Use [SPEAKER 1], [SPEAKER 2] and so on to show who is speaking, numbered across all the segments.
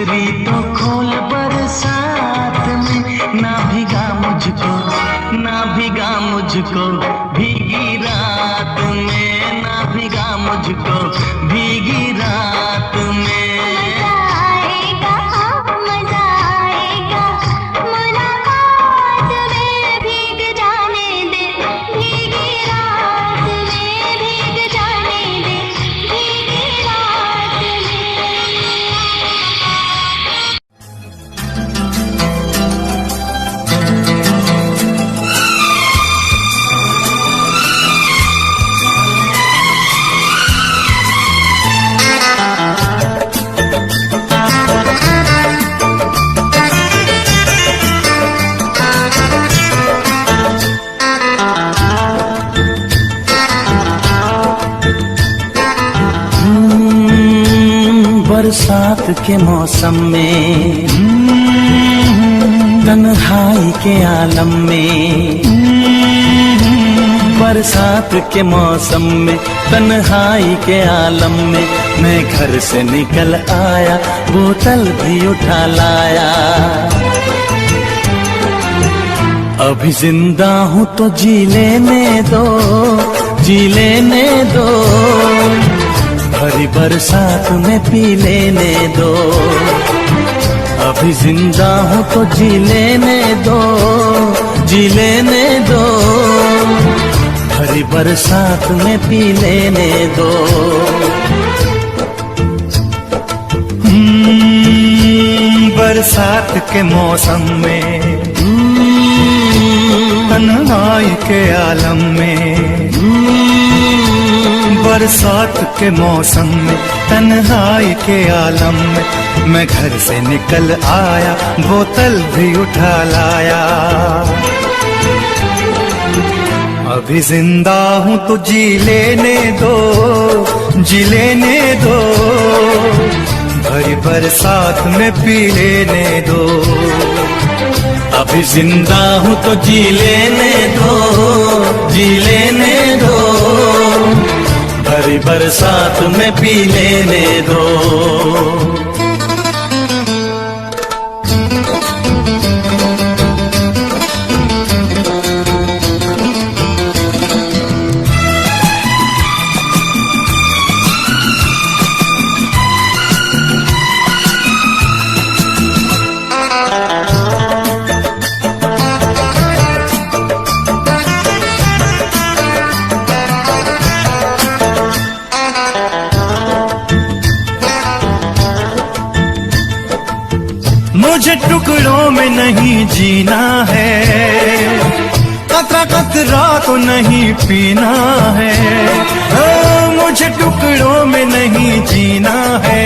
[SPEAKER 1] बिखरी तो खोल बरसात में, ना भिगा मुझको, ना भिगा मुझको भीगी रात में, ना भिगा मुझको भीगी रात में।
[SPEAKER 2] बरसात के मौसम में, तन्हाई के आलम में, बरसात के मौसम में, तन्हाई के आलम में, मैं घर से निकल आया, बोतल भी उठा लाया। अभी जिंदा हूँ तो जी लेने दो, जी लेने दो, भरी बरसात में पी लेने दो। अभी जिंदा हूँ तो जी लेने दो, जी लेने दो, भरी बरसात में पी लेने दो।
[SPEAKER 3] बरसात के मौसम में, तन्हाई के आलम में, बरसात के मौसम में, तन्हाई के आलम में, मैं घर से निकल आया, बोतल भी उठा लाया। अभी जिंदा हूँ तो जी लेने दो, जी लेने दो, भरी बरसात में पी लेने दो।
[SPEAKER 2] अभी जिंदा हूँ तो जी लेने दो, जी लेने दो, भरी बरसात में पी लेने दो।
[SPEAKER 3] मुझे टुकड़ों में नहीं जीना है, कतरा कतरा तो नहीं पीना है। मुझे टुकड़ों में नहीं जीना है,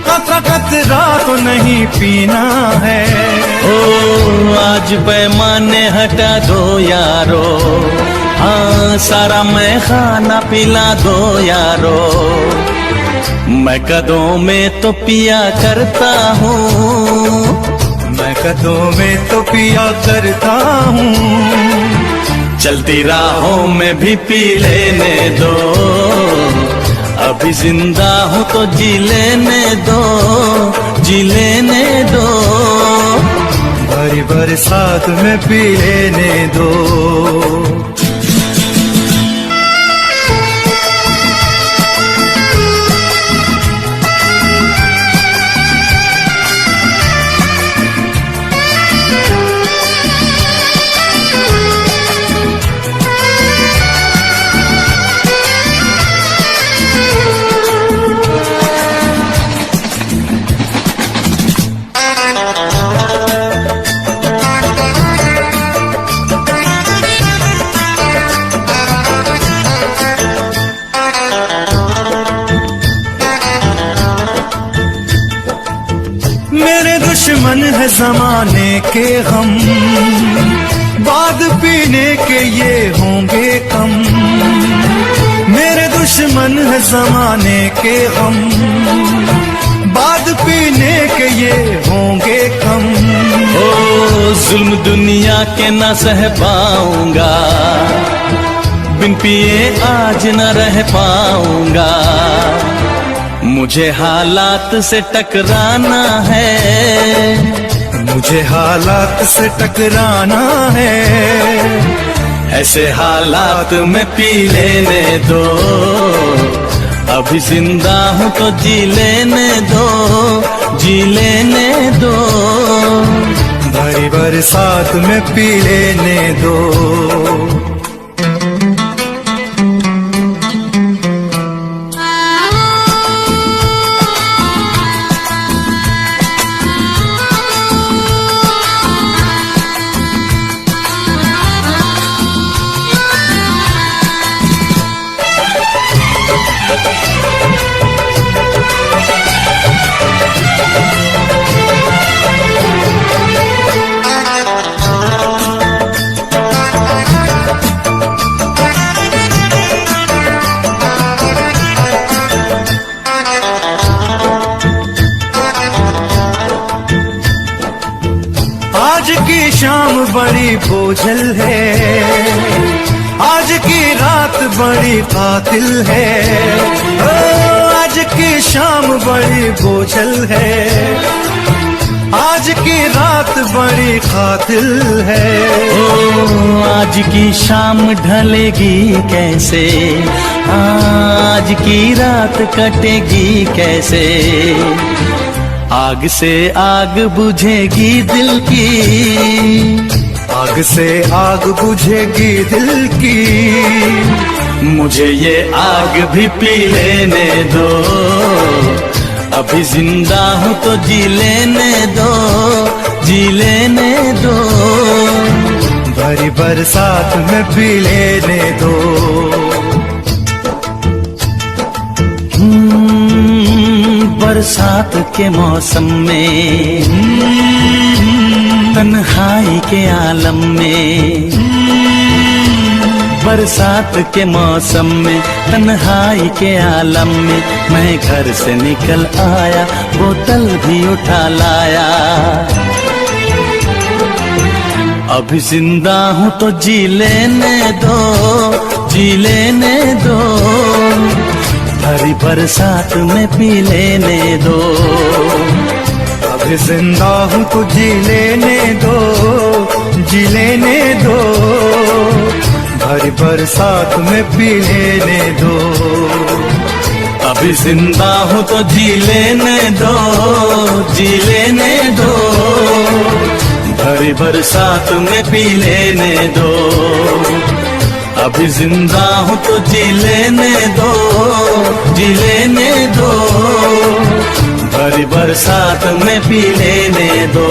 [SPEAKER 3] कतरा कतरा तो नहीं पीना है।
[SPEAKER 2] ओ आज पैमाने हटा दो यारो, हाँ सारा मैं खाना पिला दो यारो। मैं कदों में तो पिया करता हूँ,
[SPEAKER 3] मैं कदों में तो पिया करता हूँ,
[SPEAKER 2] चलती राहों में भी पी लेने दो। अभी जिंदा हूँ तो जी लेने दो, जी लेने दो,
[SPEAKER 3] भरी बरसात में पी लेने दो। दुश्मन है जमाने के हम, बाद पीने के ये होंगे कम। मेरे दुश्मन है जमाने के हम, बाद पीने के ये होंगे कम।
[SPEAKER 2] ओ जुल्म दुनिया के न सह पाऊंगा, बिन पिए आज न रह पाऊंगा। मुझे हालात से टकराना है,
[SPEAKER 3] मुझे हालात से टकराना है।
[SPEAKER 2] ऐसे हालात में पी लेने दो, अभी जिंदा हूँ तो जी लेने दो, जी लेने दो।
[SPEAKER 3] भरी बरसात में पी लेने दो। आज की शाम बड़ी बोझल है, आज की रात बड़ी कातिल है। ओ, आज की शाम बड़ी बोझल है, आज की रात बड़ी कातिल है।
[SPEAKER 2] ओ आज की शाम ढलेगी कैसे, आज की रात कटेगी कैसे। आग से आग बुझेगी दिल की,
[SPEAKER 3] आग से आग बुझेगी दिल की।
[SPEAKER 2] मुझे ये आग भी पी लेने दो, अभी जिंदा हूँ तो जी लेने दो, जी लेने दो।
[SPEAKER 3] भरी बरसात में पी लेने दो।
[SPEAKER 2] बरसात के मौसम में, तन्हाई के आलम में, बरसात के मौसम में, तन्हाई के आलम में, मैं घर से निकल आया, बोतल भी उठा लाया। अभी जिंदा हूँ तो जी लेने दो, जी लेने दो। भरी बरसात में पी लेने दो,
[SPEAKER 3] अभी जिंदा हूँ तो जी लेने दो, जी लेने दो। भरी बरसात में पी लेने दो।
[SPEAKER 2] अभी जिंदा हूँ तो जी लेने दो, जी लेने दो। भरी बरसात में पी लेने दो। अभी जिंदा हूँ तो जी लेने दो, जी लेने दो। भरी बरसात में पी लेने दो।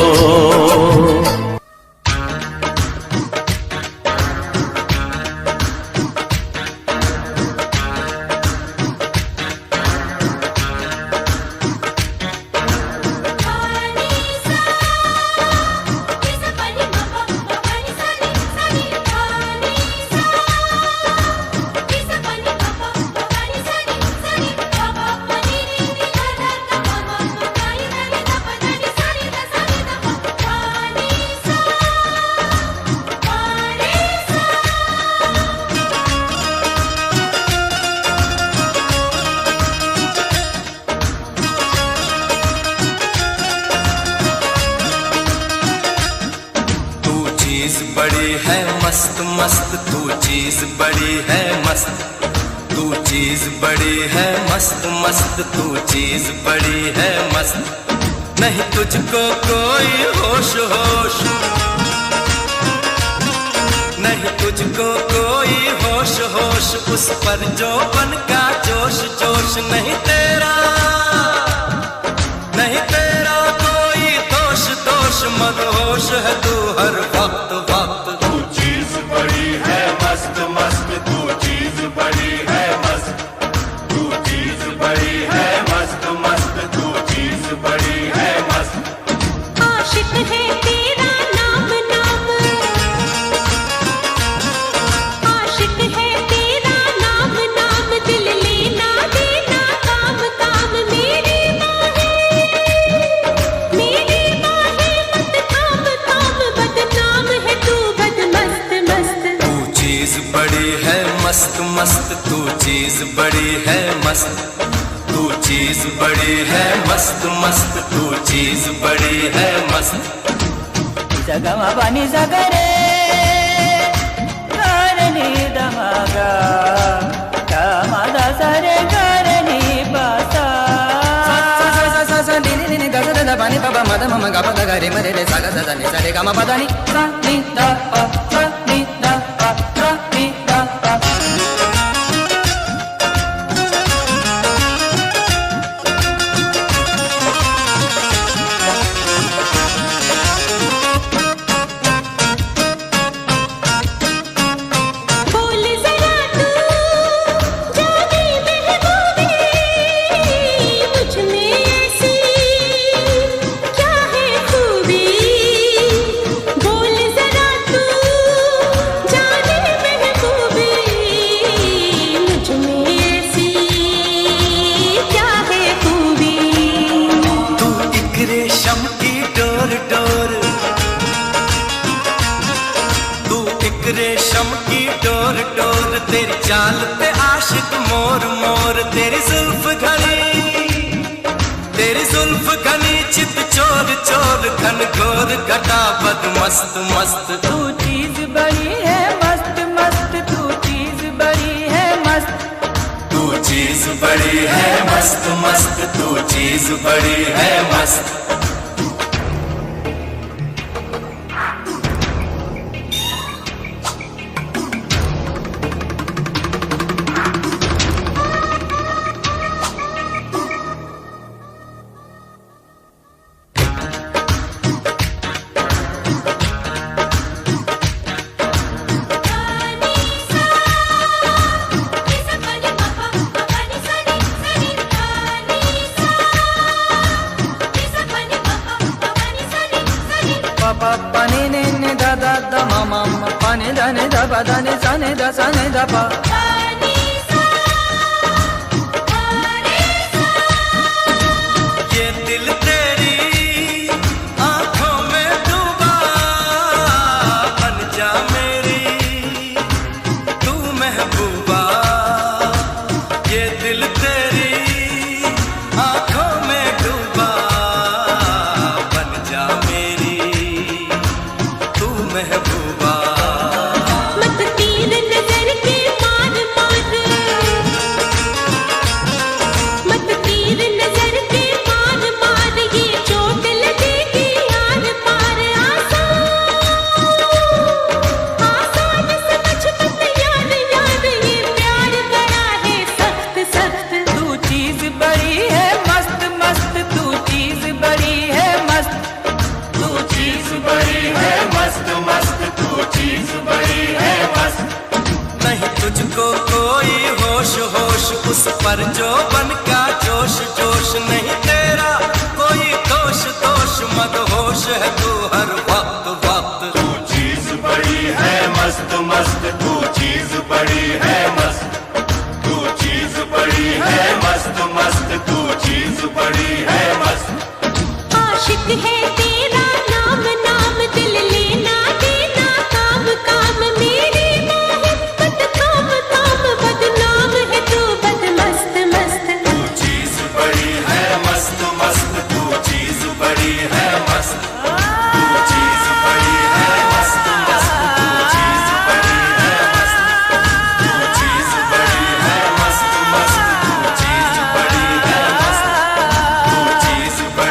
[SPEAKER 2] बड़ी है मस्त मस्त, तू चीज बड़ी है मस्त। तू चीज बड़ी है मस्त मस्त, तू चीज बड़ी है मस्त। नहीं तुझको कोई होश होश, नहीं तुझको कोई होश होश। उस पर जो बन का जोश जोश, नहीं तेरा नहीं तेरा कोई दोष दोष। मदहोश है तू हर वक्त वक्त।
[SPEAKER 4] तू चीज बड़ी है मस्त मस्त, तू चीज बड़ी है मस्त। तू चीज बड़ी है मस्त मस्त, तू चीज बड़ी है मस्त।
[SPEAKER 5] आशिक है तेरा नाम नाम, आशिक है तेरा नाम नाम। दिल लेना देना काम काम। मेरी बाहें मत थाम थाम। बदनाम है तू बदमस्त मस्त।
[SPEAKER 2] तू चीज बड़ी है मस्त मस्त, तू चीज बड़ी है मस्त। तू तू चीज बड़ी है मस्त मस्त, तू चीज बड़ी है मस्त।
[SPEAKER 6] जगमा पानी सगरे करनी दमागा कामादा सरे करनी पासा नी गा सा दा पानी पापा मद मम गा पा गा रे मरे रे सा गा सा नी सा रे गा मा पा दा नी सा नी दा पा सा नी दा पा सा नी दा पा।
[SPEAKER 2] रेशम की डोर डोर तेरी चाल पे आशिक मोर मोर, तेरी जुल्फ घनी चित चोर चोर घन घोर घटा बद मस्त मस्त।
[SPEAKER 6] तू चीज बड़ी है मस्त मस्त, तू चीज बड़ी है मस्त,
[SPEAKER 2] तू चीज बड़ी है मस्त मस्त, तू चीज बड़ी है मस्त।
[SPEAKER 6] pani ne ne da da da ma ma ma pani da ne da ba da ne sa ne da pa pani sa pani sa।
[SPEAKER 2] ये दिल तेरी आंखों में डूबा बन जा मेरी तू महबूबा, ये दिल तेरी आंखों में डूबा बन जा मेरी तू महबूबा।
[SPEAKER 5] मत तीर नजर के मार मार, मत तीर नजर के मार मार, ये चोट लगेगी यार पार। आसान समझ मत यार यार, ये प्यार बड़ा है सख्त सख्त।
[SPEAKER 6] तू चीज बड़ी है मस्त मस्त, तू चीज बड़ी है मस्त,
[SPEAKER 2] तू चीज बड़ी है मस्त मस्त, तू चीज बड़ी है मस्त। नहीं तुझको कोई होश होश उस पर जो बन का जोश जोश, नहीं तेरा कोई दोष दोष मत होश है तू हर वक्त वक्त।
[SPEAKER 4] तू चीज बड़ी है मस्त मस्त, तू चीज बड़ी है मस्त, तू चीज बड़ी है मस्त मस्त, तू चीज बड़ी है मस्त।
[SPEAKER 5] आशिक है तेरा नाम नाम, दिल लेना देना काम काम। मेरे मोहब्बत काम काम, बदनाम है तू बद मस्त मस्त।
[SPEAKER 4] तू चीज बड़ी है मस्त मस्त, तू चीज बड़ी है मस्त, तू चीज बड़ी है मस्त मस्त, तू चीज बड़ी है मस्त, तू चीज बड़ी है मस्त मस्त, तू चीज बड़ी है मस्त, तू चीज बड़ी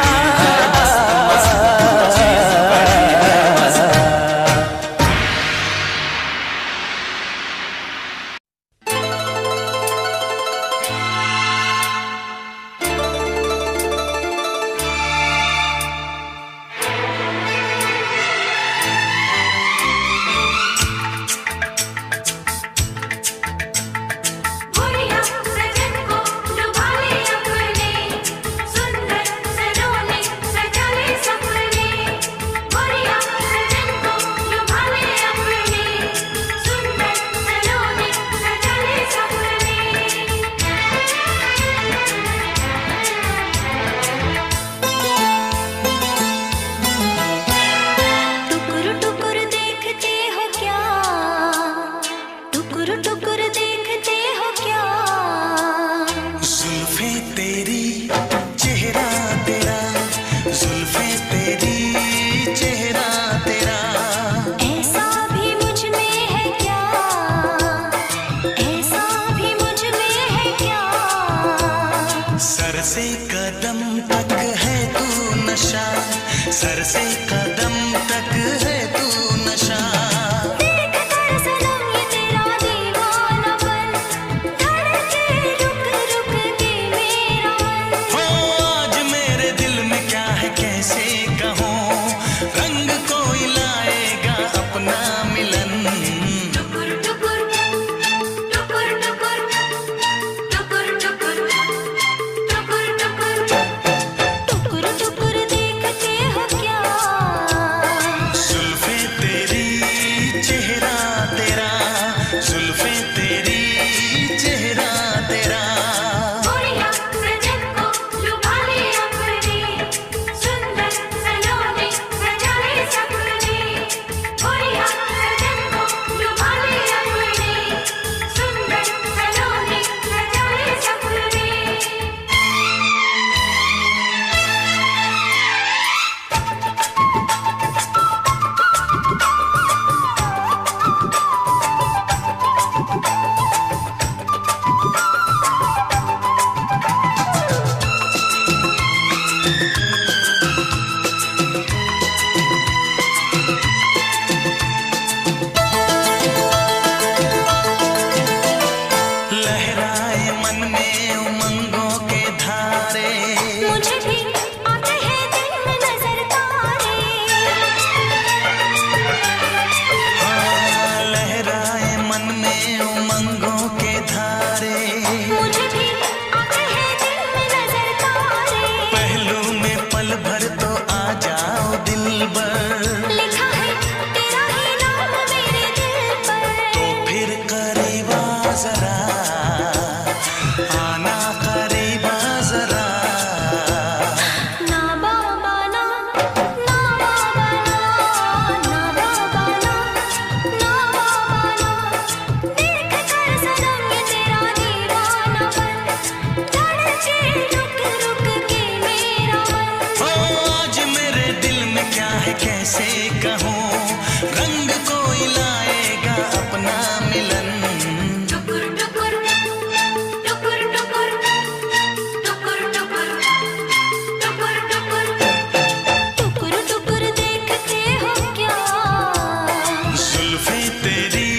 [SPEAKER 1] है तू नशा, सर से कदम तक है तू नशा।
[SPEAKER 5] देख कर सनम ये तेरा दीवानापन, धड़के रुक रुक के मेरा मन।
[SPEAKER 1] हो आज मेरे दिल में क्या है कैसे कहूँ, रंग कोई लाएगा अपना मिलन।
[SPEAKER 5] टुकुर टुकुर टुकुर टुकुर टुकुर टुकुर टुकुर टुकुर टुकुर टुकुर देखते हो क्या,
[SPEAKER 1] जुल्फे तेरी चेहरा तेरा, जुल्फे तेरी चेहरा तेरा।
[SPEAKER 5] गोरिया सजन को लुभा ले अपने, सुंदर सलोने सजा ले सपने। गोरिया सजन को लुभा ले अपने, सुंदर सलोने सजा ले सपने।
[SPEAKER 1] लहराए मन में उमंगों के धारे,
[SPEAKER 5] मुझे भी आते हैं दिन में नजर तारे।
[SPEAKER 1] हाँ, लहराए मन में उमंगों के धारे।
[SPEAKER 5] मुझे भी आते हैं दिन में नजर तारे।
[SPEAKER 1] पहलू में पल भर तो आ जाओ दिलबर,
[SPEAKER 5] लिखा है तेरा ही नाम मेरे दिल पर।
[SPEAKER 1] तो फिर करीब आ जरा, आना करीब आ जरा।
[SPEAKER 5] ना बाबा ना, ना बाबा ना, ना बाबा ना, ना बाबा ना। देख कर सनम ये तेरा दीवानापन, धड़के रुक रुक के मेरा मन।
[SPEAKER 1] ओ आज मेरे दिल में क्या है कैसे कहूँ, रंग कोई लाएगा अपना मिलन।
[SPEAKER 5] टुकुर टुकुर टुकुर टुकुर टुकुर टुकुर टुकुर टुकुर टुकुर टुकुर देखते हो क्या,
[SPEAKER 1] जुल्फे तेरी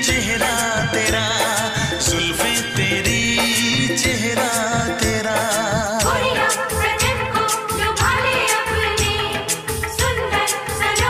[SPEAKER 1] चेहरा तेरा, जुल्फे तेरी चेहरा तेरा।
[SPEAKER 5] गोरिया सजन को लुभा ले अपने, सुंदर सलोने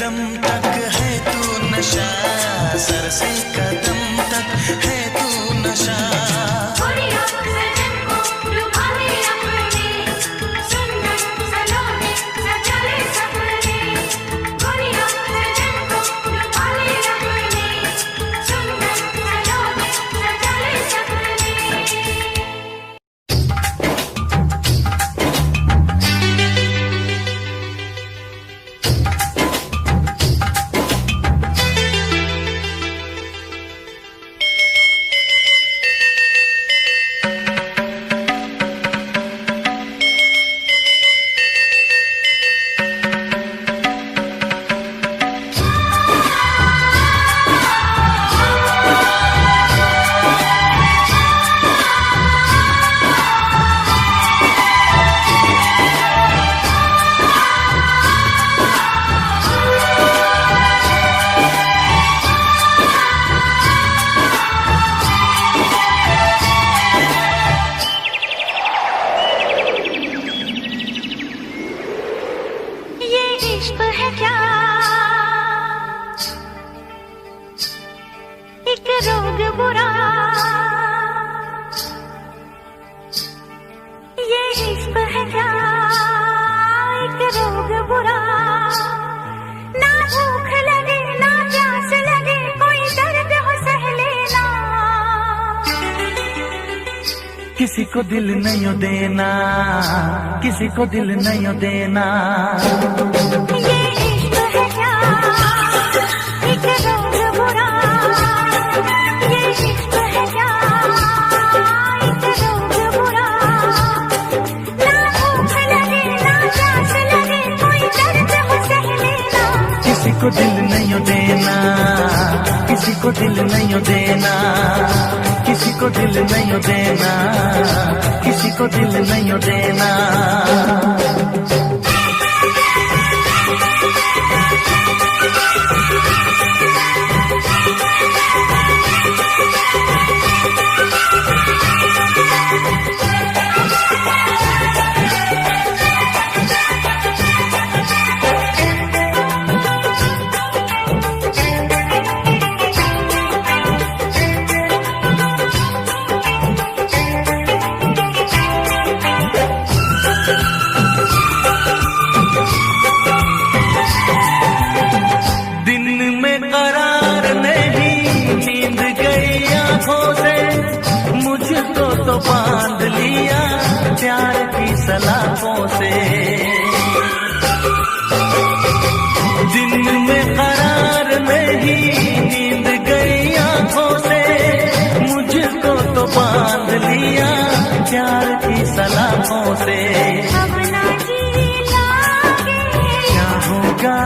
[SPEAKER 1] कदम तक है तू नशा, सर से कदम तक है तू नशा।
[SPEAKER 5] इश्क है क्या एक रोग बुरा, ये इश्क है क्या एक रोग बुरा, ना भूख लगे ना प्यास लगे कोई दर्द हो सह लेना,
[SPEAKER 2] किसी को दिल नहीं देना, किसी को दिल नहीं देना।
[SPEAKER 5] ये इश्क है क्या एक रोग बुरा, ये इश्क है क्या एक रोग बुरा, ना भूख लगे ना प्यास लगे कोई दर्द हो सह लेना,
[SPEAKER 2] किसी को दिल नहीं देना, किसी को दिल नहीं देना, किसी को दिल नहीं देना, किसी को दिल नहीं देना। बांध लिया प्यार की सलाखों से, दिन में करार नहीं नींद गई आंखों से, मुझको तो बांध लिया प्यार की सलाखों से।
[SPEAKER 5] अब ना जी लागे
[SPEAKER 2] क्या होगा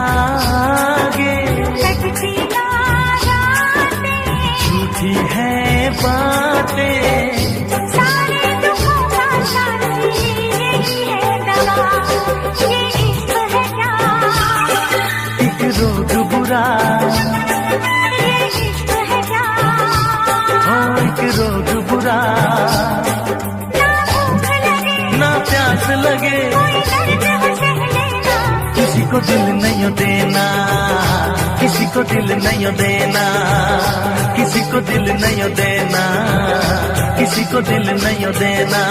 [SPEAKER 2] आगे,
[SPEAKER 5] कटती ना रातें,
[SPEAKER 2] झूठी है बातें,
[SPEAKER 5] ये इश्क है क्या
[SPEAKER 2] एक रोग बुरा,
[SPEAKER 5] ये इश्क है क्या
[SPEAKER 2] हो एक रोग बुरा,
[SPEAKER 5] ना भूख लगे
[SPEAKER 2] ना प्यास लगे
[SPEAKER 5] कोई दर्द हो सह लेना,
[SPEAKER 2] किसी को दिल नहीं देना, किसी को दिल नहीं देना, किसी को दिल नहीं देना, किसी को दिल नहीं देना।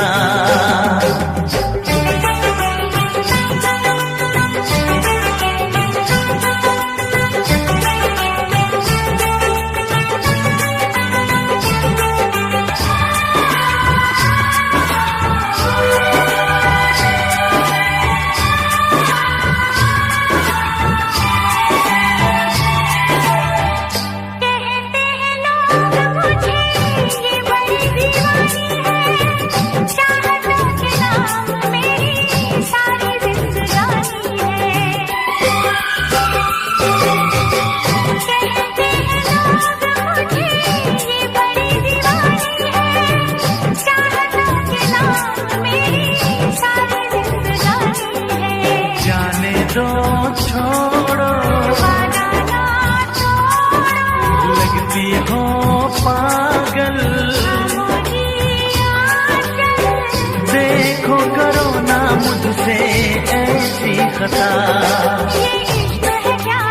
[SPEAKER 2] दो छोड़ो लगती हो पागल, देखो करो ना मुझसे ऐसी खता,
[SPEAKER 5] ये इश्क है क्या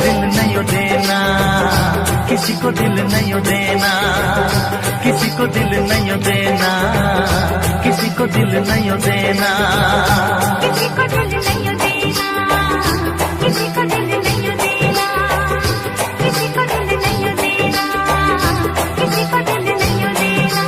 [SPEAKER 2] दिल नहीं देना, किसी को दिल नहीं देना, किसी को दिल नहीं देना, किसी को दिल नहीं देना,
[SPEAKER 5] किसी को दिल नहीं देना, किसी को दिल नहीं देना, किसी को दिल नहीं देना, किसी को दिल नहीं देना।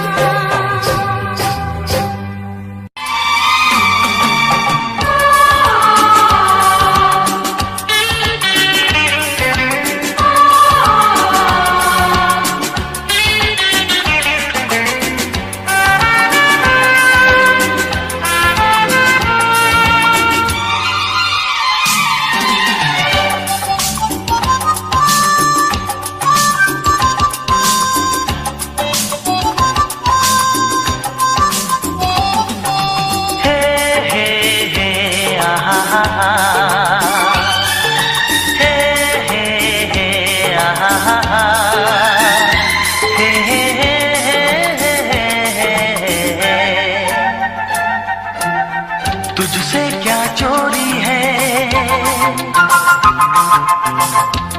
[SPEAKER 2] तुझसे क्या चोरी है,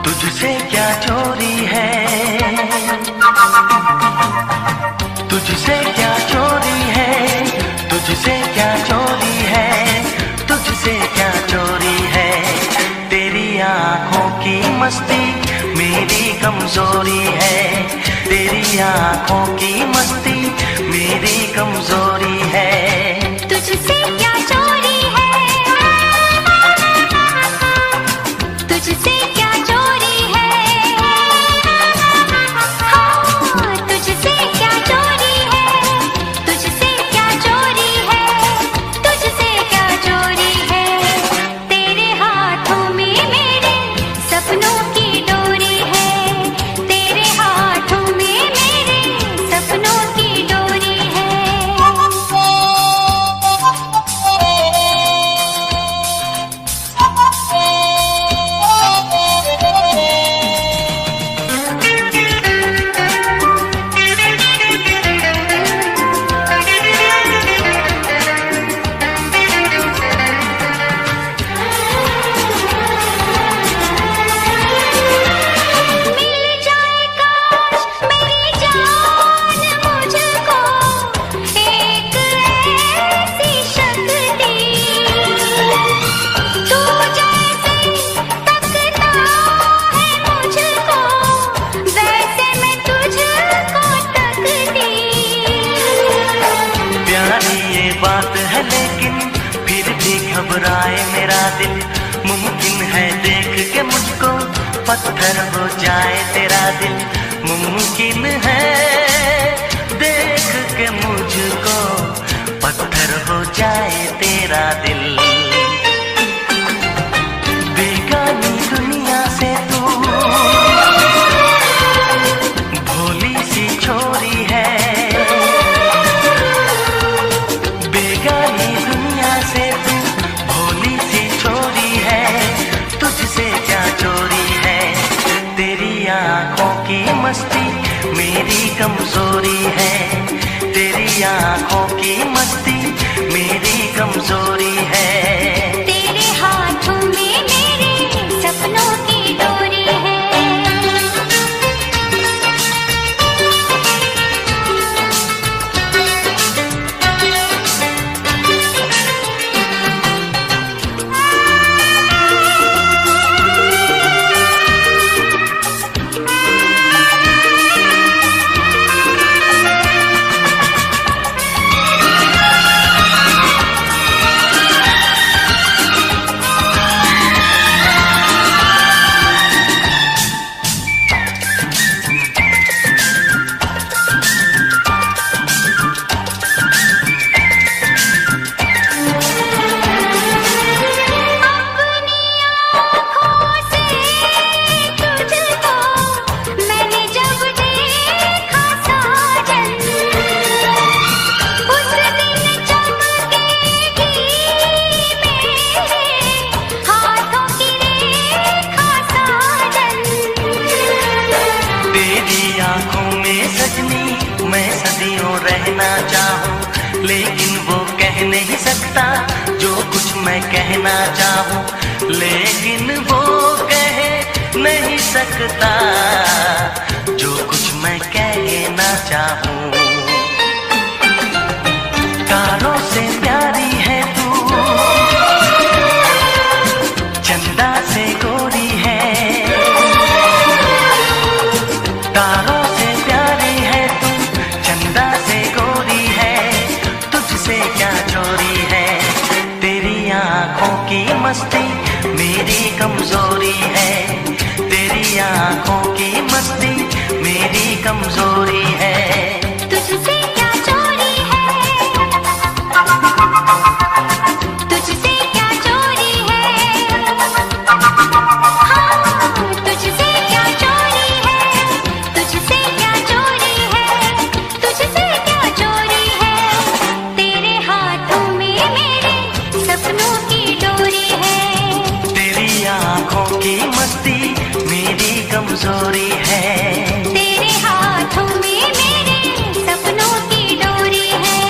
[SPEAKER 2] तुझसे क्या चोरी है, तुझसे क्या चोरी है, तुझसे क्या चोरी है, तुझसे क्या चोरी है। तेरी आँखों की मस्ती मेरी कमजोरी है, तेरी आँखों की मस्ती मेरी कमजोरी है।
[SPEAKER 5] तुझसे क्या चोरी है, तुझसे क्या चोरी है, हाँ तुझसे क्या चोरी है, तुझसे क्या चोरी है, तुझसे क्या चोरी है। तेरे हाथों में मेरे सपनों की डोरी है, तेरे हाथों में मेरे सपनों की डोरी है।
[SPEAKER 2] बात है लेकिन फिर भी घबराए मेरा दिल। मुमकिन है देख के मुझको पत्थर हो जाए तेरा दिल, मुमकिन है देख के मुझको पत्थर हो जाए तेरा दिल। बेगानी दुनिया से तू भोली सी छोरी है, बेगानी दुनिया से तू भोली सी छोरी है, तुझसे क्या चोरी है। तेरी आँखों की मस्ती मेरी कमजोरी है, तेरी आँखों की मस्ती मेरी कमजोरी है।
[SPEAKER 5] तेरे हाथों में मेरे सपनों की डोरी है।
[SPEAKER 2] रहना चाहूं लेकिन वो कह नहीं सकता जो कुछ मैं कहना चाहूं, लेकिन वो कह
[SPEAKER 1] नहीं सकता जो कुछ मैं कहना चाहूं। तारों से प्यारी है तू, चंदा से गोरी है। तारों से प्यारी है तू, चंदा से गोरी है। तुझसे क्या चोरी है, तेरी आंखों की मस्ती मेरी कमजोरी है। तेरी आंखों की मस्ती मेरी कमजोरी है।
[SPEAKER 5] तुझसे क्या चोरी है, तुझसे क्या चोरी है, हाँ तुझसे क्या चोरी है, तुझसे क्या चोरी है, तुझसे क्या चोरी है। तेरे हाथों में मेरे सपनों की डोरी है।
[SPEAKER 1] तेरी आंखों की मस्ती मेरी कमजोरी है।
[SPEAKER 5] तेरे हाथों में मेरे सपनों की डोरी है।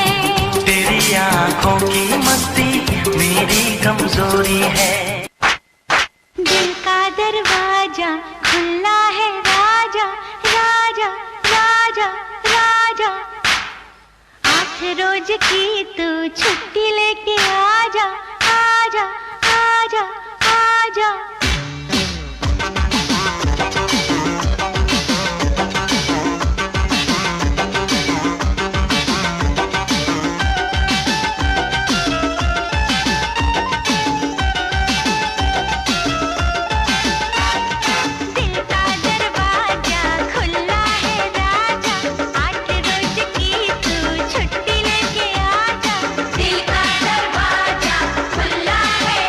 [SPEAKER 1] तेरी आंखों की मस्ती मेरी कमजोरी है।
[SPEAKER 5] दिल का दरवाजा खुला है राजा, राजा राजा राजा। 8 रोज की तू छुट्टी लेके आजा, आजा आजा आजा। दिल का दरवाजा खुला है राजा, 8 रोज की तू छुट्टी लेके आजा। दिल का दरवाजा खुला है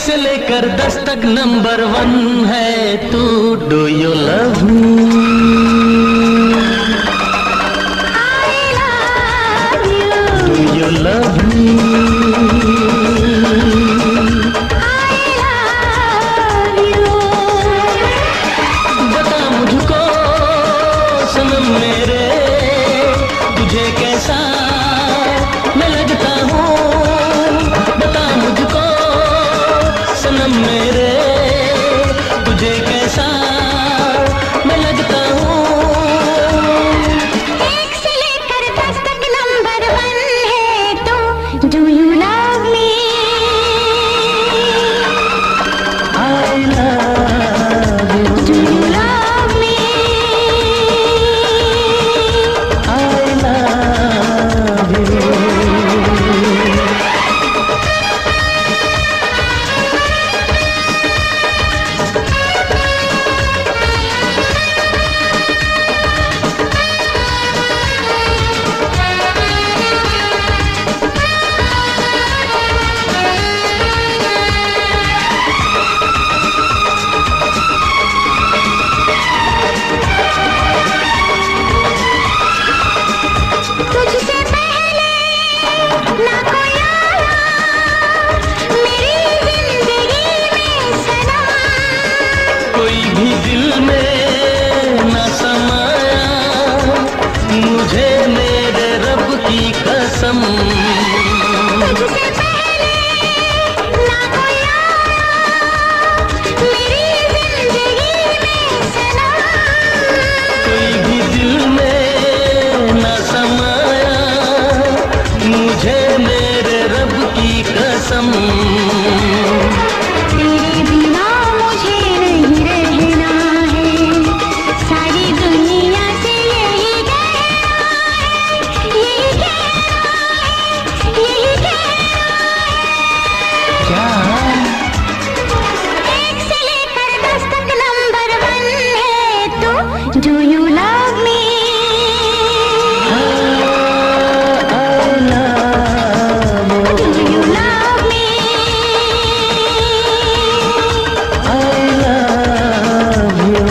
[SPEAKER 2] से लेकर 10 तक नंबर 1 है तू। Do you love me? Do you love me? बता मुझको सनम मेरे, तुझे कैसा मैं लगता हूँ। बता मुझको सनम मेरे, तुझे कैसा मैं लगता हूँ।
[SPEAKER 5] 1 से लेकर 10 तक नंबर 1 है तू। Do you love me?
[SPEAKER 2] I love you,
[SPEAKER 5] do you love me?
[SPEAKER 2] I love you.
[SPEAKER 5] तुझसे पहले ना कोई आया मेरी जिंदगी में सनम।
[SPEAKER 2] कोई भी दिल में न समाया, मुझे मेरे रब की कसम।
[SPEAKER 5] तुझसे पहले ना कोई आया मेरी जिंदगी में सनम।
[SPEAKER 2] कोई भी दिल में न समाया, मुझे मेरे रब की कसम।
[SPEAKER 5] तेरे बिना मुझे नहीं रहना है, सारी दुनिया से यही कहना है, यही कहना है, यही कहना
[SPEAKER 2] क्या?
[SPEAKER 5] है। 1 से लेकर 10 तक नंबर 1 है तू। Do you love me?
[SPEAKER 2] I love you,
[SPEAKER 5] do you love me?
[SPEAKER 2] I love you.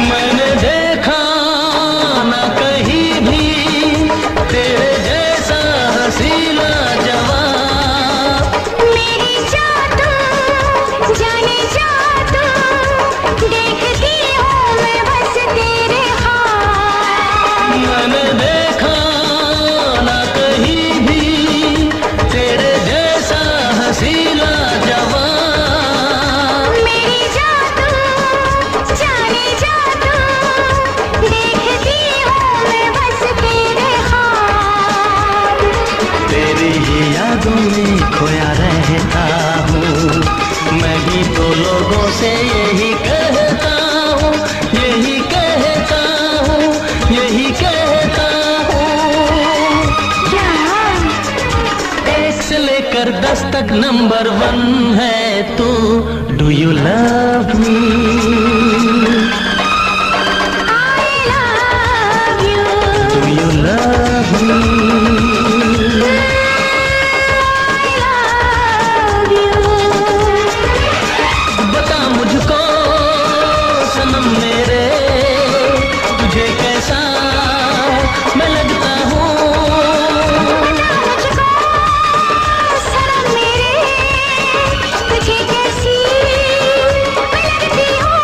[SPEAKER 2] मैंने देखा ना कहीं भी तेरे जैसा हसीना जवान।
[SPEAKER 5] मेरी जादू जाने जादू देखती हूँ मैं बस तेरे ख्वाब।
[SPEAKER 2] मैंने देखा ना कहीं भी तेरे जैसा हसीना जवान।
[SPEAKER 5] मेरी जादू जाने जादू देखती हूँ मैं बस तेरे ख्वाब।
[SPEAKER 2] तेरी ही यादों में खोया रहता हूँ, मैं भी तो लोगों से यही कहता हूँ, यही कहता हूँ, यही कहता हूँ।
[SPEAKER 5] क्या
[SPEAKER 2] 1 से लेकर 10 तक नंबर 1 है तू। Do you love me?
[SPEAKER 5] I love you?
[SPEAKER 2] Do you love me?
[SPEAKER 5] I love you?
[SPEAKER 2] बता मुझको सनम मेरे, तुझे कैसा मैं लगता हूँ।
[SPEAKER 5] मुझको सनम मेरे, तुझे कैसी मैं लगती हूँ।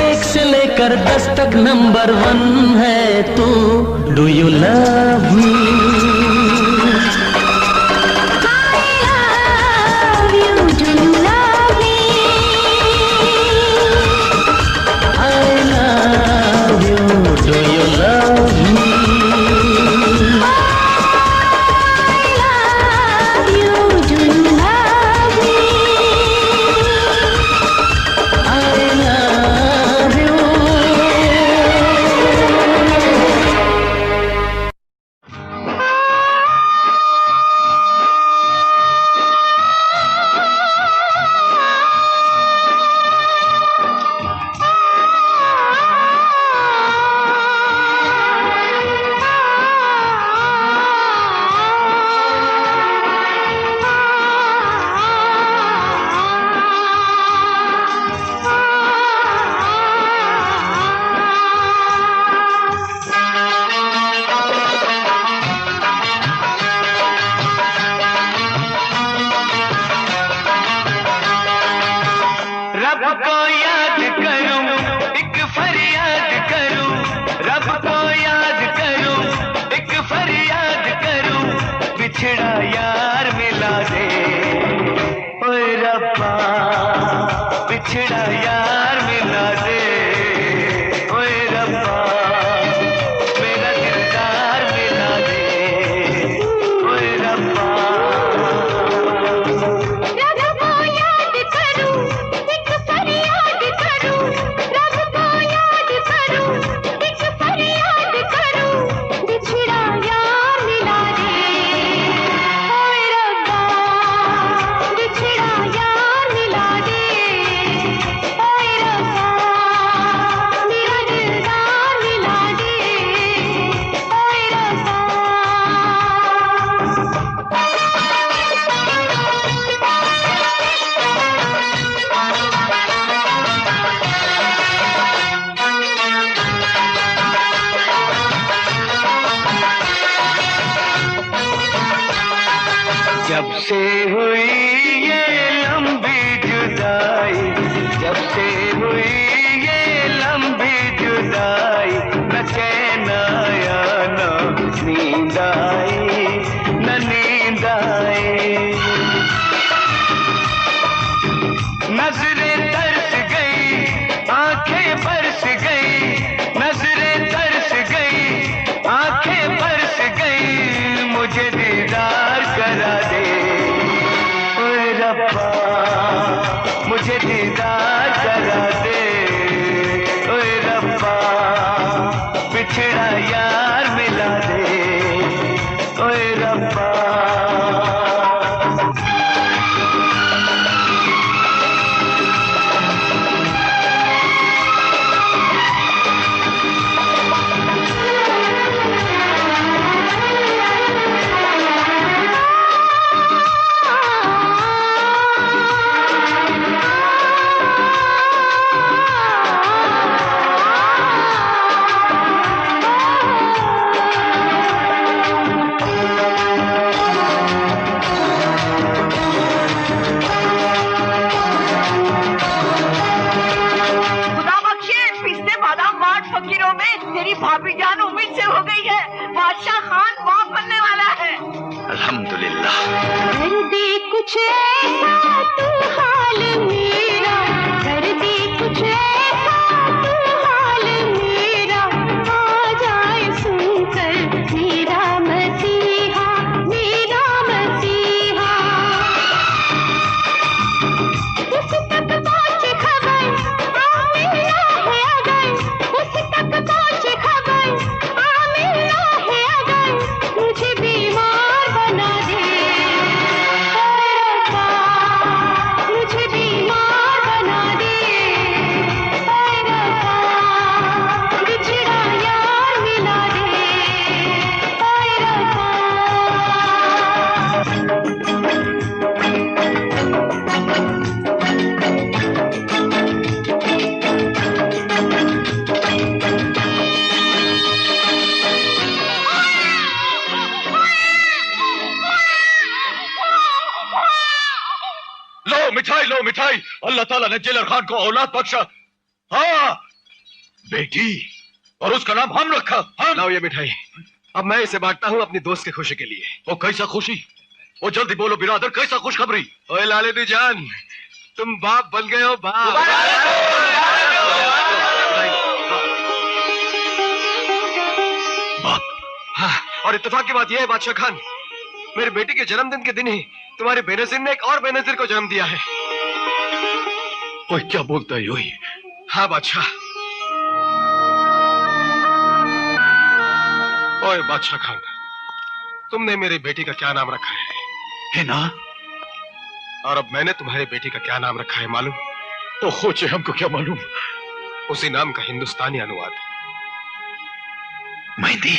[SPEAKER 2] 1 से लेकर 10 तक नंबर 1 है तू। Do you love me?
[SPEAKER 5] I love
[SPEAKER 1] रब को याद करूं, एक फरियाद करूं, रब को याद करूं, एक फरियाद करूं, बिछड़ा यार मिला दे, ओए रब्बा बिछड़ा यार मिला दे, ओए रब्बा मेरा दिलदार मिला दे, ओए रब्बा।
[SPEAKER 5] रब को याद करूं, एक फरियाद करूं, रब को याद करूं, एक फरियाद करूं, बिछड़ा यार मिला दे, ओए रब्बा बिछड़ा यार मिला दे, ओए रब्बा मेरा दिलदार मिला दे, ओए रब्बा।
[SPEAKER 1] जब से हुई ये लंबी जुदाई, जब से हुई ये लंबी जुदाई, न चैन आया न नींद आई, न नींद आई, नजरें तरस गई, आंखें बरस गई, नजरें तरस गई, आंखें बरस गई, मुझे दीदार करा दे, ओए रब्बा मुझे दीदार करा दे, ओए रब्बा बिछड़ा यार मिला दे, ओए रब्बा।
[SPEAKER 7] खुदा बख्शे, पिछले बादाम वाट फकीरों में तेरी भाभी जान उम्मीद से हो गई है, बादशाह खान बाप बनने वाला है।
[SPEAKER 2] अल्हम्दुलिल्लाह।
[SPEAKER 5] कर दे कुछ ऐसा तू हाल मेरा, कर दे कुछ ऐसा तू हाल मेरा, आ जाए सुनकर मेरा मसीहा, मेरा मसीहा। उस तक पहुंचे खबर आमिना है अगर, उस तक पहुंचे खबर आमिना है अगर, मुझे बीमार बना दे, ओए रब्बा मुझे बीमार बना दे, ओए रब्बा बिछड़ा यार मिला दे, ओए रब्बा।
[SPEAKER 2] लो मिठाई, लो मिठाई, अल्लाह ताला ने जेलर खान को औलाद बख्शा। हाँ बेटी, और उसका नाम हम रखा। हम
[SPEAKER 8] लाओ ये मिठाई, अब मैं इसे बांटता हूँ अपनी दोस्त की खुशी के लिए।
[SPEAKER 2] वो कैसा खुशी? वो जल्दी बोलो बिरादर, कैसा खुशखबरी?
[SPEAKER 8] ओए लालिदू जान, तुम बाप बन गए हो, बाप।
[SPEAKER 2] बाप?
[SPEAKER 8] हाँ, और इत्तेफाक की बात यह है बादशाह खान, मेरे बेटी के जन्मदिन के दिन ही तुम्हारे बेनजीर ने एक और बेनजीर को जन्म दिया है।
[SPEAKER 2] ओए क्या बोलता है योही?
[SPEAKER 8] हाँ बादशाह। ओए बादशाह खान, तुमने मेरी बेटी का क्या नाम रखा
[SPEAKER 2] है ना?
[SPEAKER 8] और अब मैंने तुम्हारी बेटी का क्या नाम रखा है मालूम?
[SPEAKER 2] तो खोचे, हमको क्या मालूम?
[SPEAKER 8] उसी नाम का हिंदुस्तानी अनुवाद,
[SPEAKER 2] मेहंदी।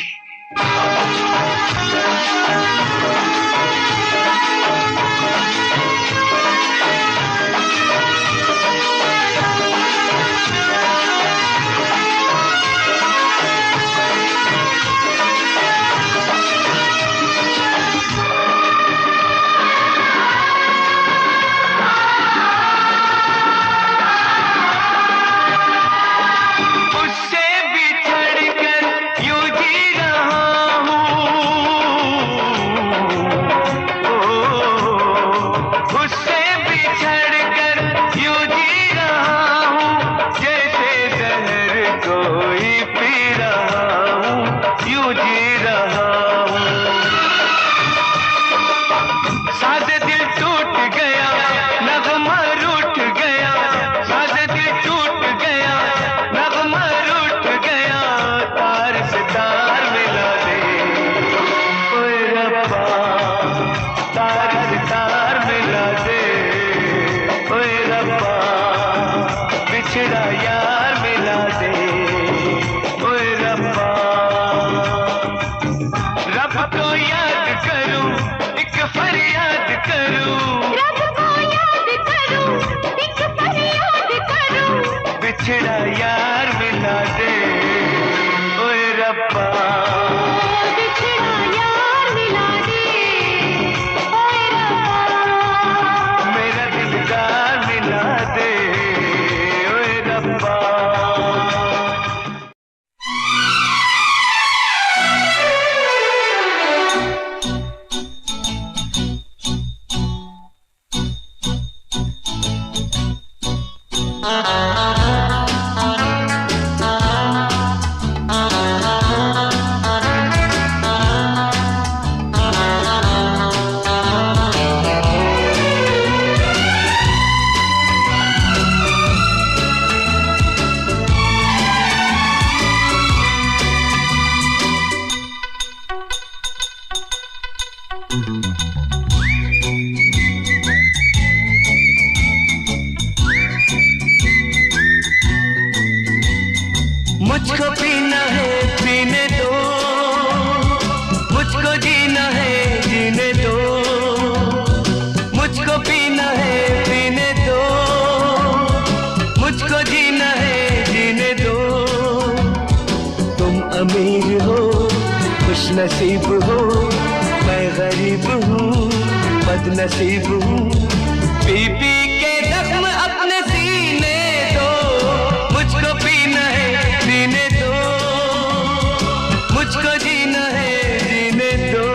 [SPEAKER 1] मुझको पीना है पीने दो, मुझको जीना है जीने दो, मुझको पीना है पीने दो, मुझको जीना है जीने दो। तुम अमीर हो खुश नसीब हो, मैं गरीब हूँ बदनसीब हूँ। पी पी के जख्म अपने सीने दो, मुझको पीना है जीने दो, मुझको जीना है जीने दो।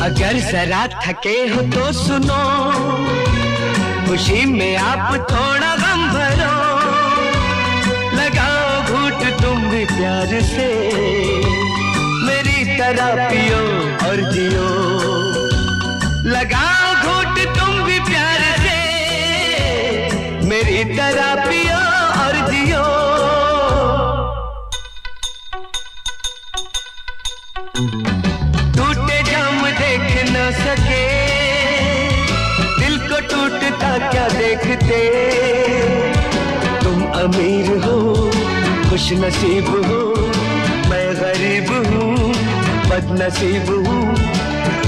[SPEAKER 1] अगर जरा थके हो तो सुनो, खुशी में आप थोड़ा गम भरो, लगाओ घूंट तुम भी प्यार से, मेरी तरह पियो और जियो। लगाओ घूंट तुम भी प्यार से, मेरी तरह पियो और जियो। टूटे जाम देख न सके, दिल को टूटता क्या देखते। तुम अमीर हो खुश नसीब हो, मैं गरीब हूँ बदनसीब हूँ।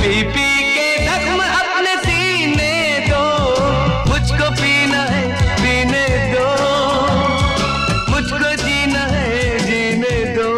[SPEAKER 1] पी पी के जख्म अपने सीने दो, मुझको पीना है पीने दो, मुझको जीना है जीने दो।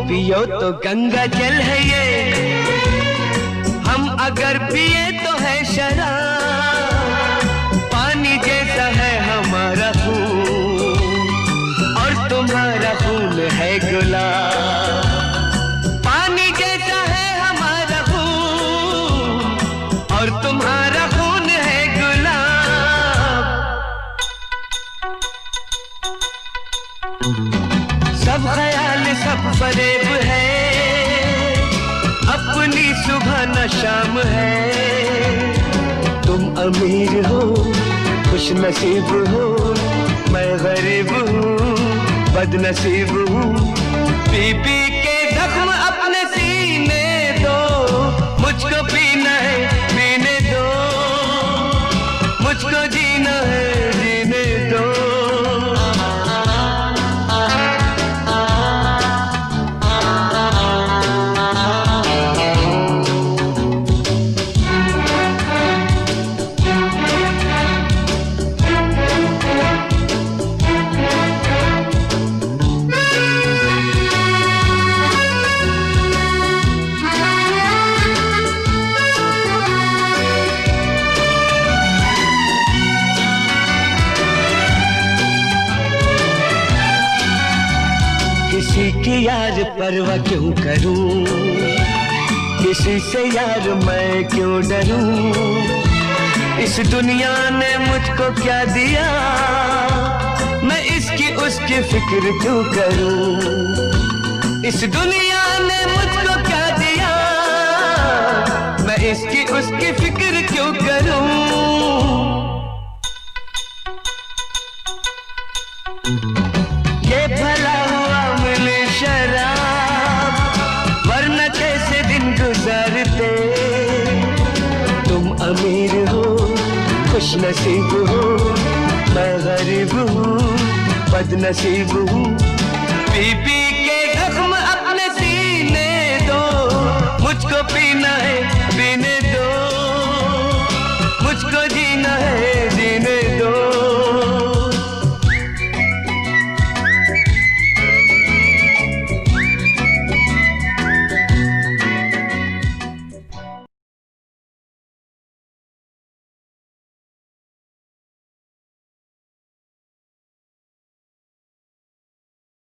[SPEAKER 1] पियो तो गंगा जल है ये, हम अगर पिए तो है शराब। पानी जैसा है हमारा खून और तुम्हारा खून है गुलाब। पानी जैसा है हमारा खून और तुम्हारा खून है गुलाब। सब ख्याल सब फरेब है, अपनी सुबह न शाम है। तुम अमीर हो खुश नसीब हो, मैं गरीब हूँ बदनसीब हूँ। पी पी के जख्म अपने सीने दो, मुझको पीना है पीने दो, मुझको जीना है जीने दो। किसी की यार परवाह क्यों करूं, किसी से यार मैं क्यों डरूं। इस दुनिया ने मुझको क्या दिया, मैं इसकी उसकी फिक्र क्यों करूं। इस दुनिया ने मुझको क्या दिया, मैं इसकी उसकी फिक्र क्यों करूं। ये भला हुआ मिली शराब,
[SPEAKER 9] खुशनसीब हूँ मैं गरीब हूँ बदनसीब हूँ पी पी